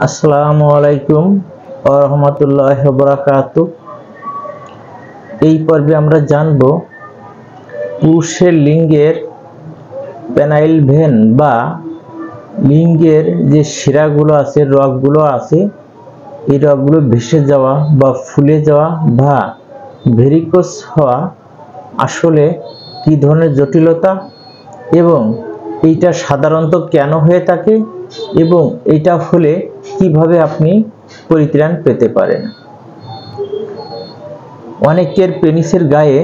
আসসালামু আলাইকুম ওয়া রাহমাতুল্লাহি ওয়া বারাকাতুহু। এই পর্বে আমরা জানব পুরুষের লিঙ্গের পেনাইল ভেন বা লিঙ্গের যে শিরাগুলো আছে, রগগুলো আছে, এই রগগুলো ভেসে যাওয়া বা ফুলে যাওয়া বা ভেরিকোস হওয়া আসলে কি ধরনের জটিলতা এবং এইটা সাধারণত কেন হয়ে থাকে এবং এইটা হলে কিভাবে আপনি পরিত্রাণ পেতে পারেন। অনেকের পেনিসের গায়ে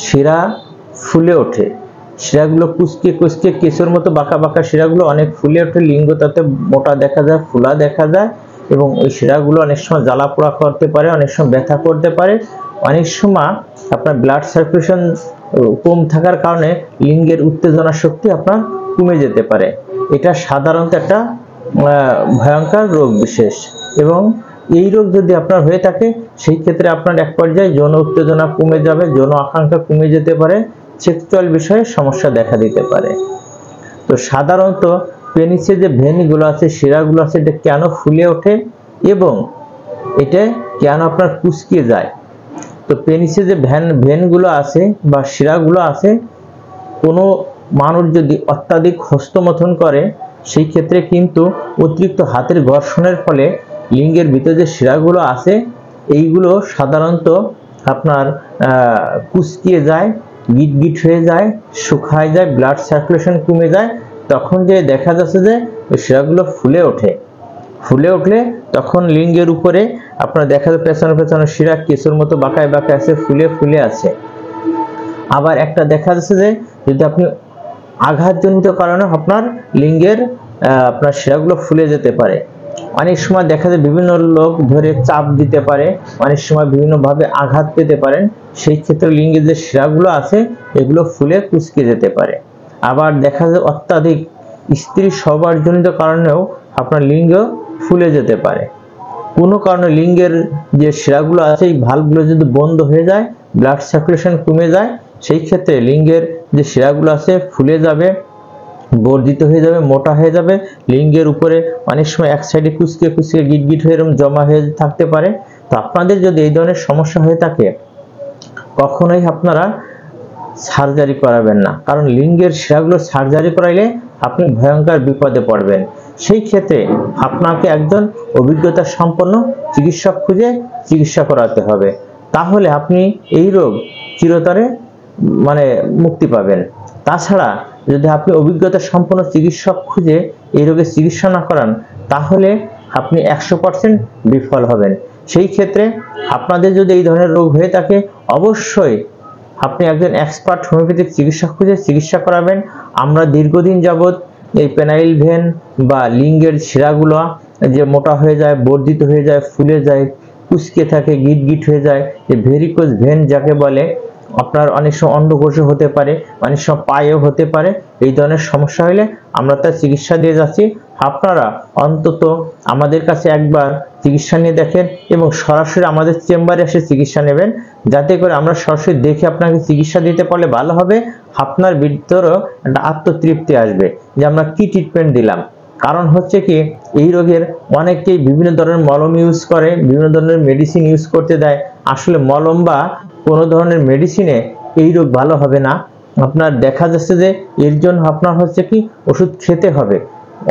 শিরা ফুলে ওঠে, শিরাগুলো কুচকে কুচকে কেঁচোর মতো বাঁকা বাঁকা শিরাগুলো অনেক ফুলে ওঠে, লিঙ্গ তাতে মোটা দেখা যায়, ফোলা দেখা যায় এবং ওই শিরাগুলো অনেক সময় জ্বালা পোড়া করতে পারে, অনেক সময় ব্যথা করতে পারে, অনেক সময় আপনার ব্লাড সার্কুলেশন কম থাকার কারণে লিঙ্গের উত্তেজনা শক্তি আপনার কমে যেতে পারে। এটা সাধারণত একটা ভয়ঙ্কর রোগ বিশেষ এবং এই রোগ যদি আপনার হয়ে থাকে সেই ক্ষেত্রে আপনার এক পর্যায়ে যৌন উত্তেজনা কমে যাবে, যৌন আকাঙ্ক্ষা কমে যেতে পারে, সেক্সুয়াল বিষয়ে সমস্যা দেখা দিতে পারে। তো সাধারণত পেনিসে যে ভেনগুলো আছে, শিরাগুলো আছে, এটা কেন ফুলে ওঠে এবং এটা কেন আপনার কুচকে যায়। তো পেনিসে যে ভেনগুলো আছে বা শিরাগুলো আছে, কোনো মানুষ যদি অত্যাধিক হস্তমৈথুন করে সেই ক্ষেত্রে কিন্তু অতিরিক্ত হাতের ঘর্ষণের ফলে লিঙ্গের ভিতরে যে শিরাগুলো আছে এইগুলো সাধারণত আপনার কুচকিয়ে যায়, গিট হয়ে যায়, শুকায় যায়, ব্লাড সার্কুলেশন কমে যায়। তখন যে দেখা যাচ্ছে যে শিরাগুলো ফুলে ওঠে, ফুলে উঠলে তখন লিঙ্গের উপরে আপনার দেখা যায় পেছনে পেছনে শিরা কেঁচোর মতো বাঁকায় বাঁকায় আছে, ফুলে ফুলে আছে। আবার একটা দেখা যাচ্ছে যে যদি আপনি আঘাতজনিত কারণে আপনার লিঙ্গের আপনার শিরাগুলো ফুলে যেতে পারে। অনেক সময় দেখা যায় বিভিন্ন লোক ধরে চাপ দিতে পারে, অনেক সময় বিভিন্নভাবে আঘাত পেতে পারেন, সেই ক্ষেত্রে লিঙ্গের যে শিরাগুলো আছে এগুলো ফুলে কুচকে যেতে পারে। আবার দেখা যায় অত্যাধিক স্ত্রী সহবাসজনিত কারণেও আপনার লিঙ্গ ফুলে যেতে পারে। কোনো কারণে লিঙ্গের যে শিরাগুলো আছে এই ভালভগুলো যদি বন্ধ হয়ে যায়, ব্লাড সার্কুলেশন কমে যায়, সেই ক্ষেত্রে লিঙ্গের যে শিরাগুলো আছে ফুলে যাবে, বর্ধিত হয়ে যাবে, মোটা হয়ে যাবে, লিঙ্গের উপরে অনেক সময় এক সাইডে কুচকে কুচকে গিট হয়ে এরকম জমা হয়ে থাকতে পারে। তো আপনাদের যদি এই ধরনের সমস্যা হয়ে থাকে কখনোই আপনারা সার্জারি করাবেন না, কারণ লিঙ্গের শিরাগুলো সার্জারি করাইলে আপনি ভয়ঙ্কর বিপদে পড়বেন। সেই ক্ষেত্রে আপনাকে একজন অভিজ্ঞতা সম্পন্ন চিকিৎসক খুঁজে চিকিৎসা করাতে হবে, তাহলে আপনি এই রোগ চিরতরে মুক্তি পাবেন। তাছাড়া যদি আপনি অভিজ্ঞতা সম্পন্ন চিকিৎসক খুঁজে এই রোগের চিকিৎসা না করান তাহলে আপনি 100% বিফল হবেন। সেই ক্ষেত্রে আপনাদের যদি এই ধরনের রোগ হয়ে থাকে অবশ্যই আপনি একজন এক্সপার্ট হোমিওপ্যাথিক চিকিৎসক খুঁজে চিকিৎসা করাবেন। আমরা দীর্ঘদিন যাবৎ এই পেনাইল ভেন বা লিঙ্গের শিরাগুলো যে মোটা হয়ে যায়, বর্ধিত হয়ে যায়, ফুলে যায়, কুচকে থাকে, গিট হয়ে যায়, এই ভেরিকোস ভেন যাকে বলে, আপনার অনেক সময় অন্ডকোষে হতে পারে, অনেক সময় পায়েও হতে পারে। এই ধরনের সমস্যা হলে আমরা তার চিকিৎসা দিয়ে যাচ্ছি। আপনারা অন্তত আমাদের কাছে একবার চিকিৎসা নিয়ে দেখেন এবং সরাসরি আমাদের চেম্বারে এসে চিকিৎসা নেবেন, যাতে করে আমরা সরাসরি দেখে আপনাকে চিকিৎসা দিতে পারলে ভালো হবে। আপনার ভিতরেও একটা আত্মতৃপ্তি আসবে যে আমরা কি ট্রিটমেন্ট দিলাম। কারণ হচ্ছে কি, এই রোগের অনেকেই বিভিন্ন ধরনের মলম ইউজ করে, বিভিন্ন ধরনের মেডিসিন ইউজ করতে দেয়। আসলে মলম বা কোনো ধরনের মেডিসিনে এই রোগ ভালো হবে না। আপনার দেখা যাচ্ছে যে এর জন্য আপনার হচ্ছে কি ওষুধ খেতে হবে।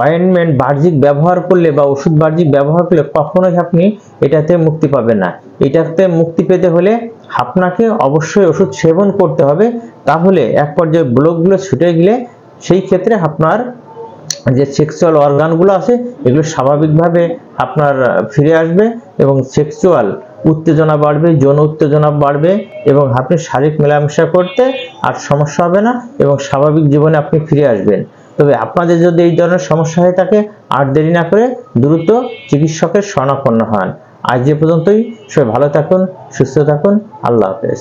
অয়েন্টমেন্ট বাহ্যিক ব্যবহার করলে বা ওষুধ বাহ্যিক ব্যবহার করলে কখনোই আপনি এটাতে মুক্তি পাবেন না। এটাতে মুক্তি পেতে হলে আপনাকে অবশ্যই ওষুধ সেবন করতে হবে, তাহলে এক পর্যায়ে ব্লকগুলো ছুটে গেলে সেই ক্ষেত্রে আপনার যে সেক্সুয়াল অর্গানগুলো আছে এগুলো স্বাভাবিকভাবে আপনার ফিরে আসবে এবং সেক্সুয়াল উত্তেজনা বাড়বে, যৌন উত্তেজনা বাড়বে এবং আপনি শারীরিক মেলামেশা করতে আর সমস্যা হবে না এবং স্বাভাবিক জীবনে আপনি ফিরে আসবেন। তবে আপনাদের যদি এই ধরনের সমস্যা হয়ে থাকে আর দেরি না করে দ্রুত চিকিৎসকের শরণাপন্ন হন। আজ এ পর্যন্তই। সবাই ভালো থাকুন, সুস্থ থাকুন। আল্লাহ হাফেজ।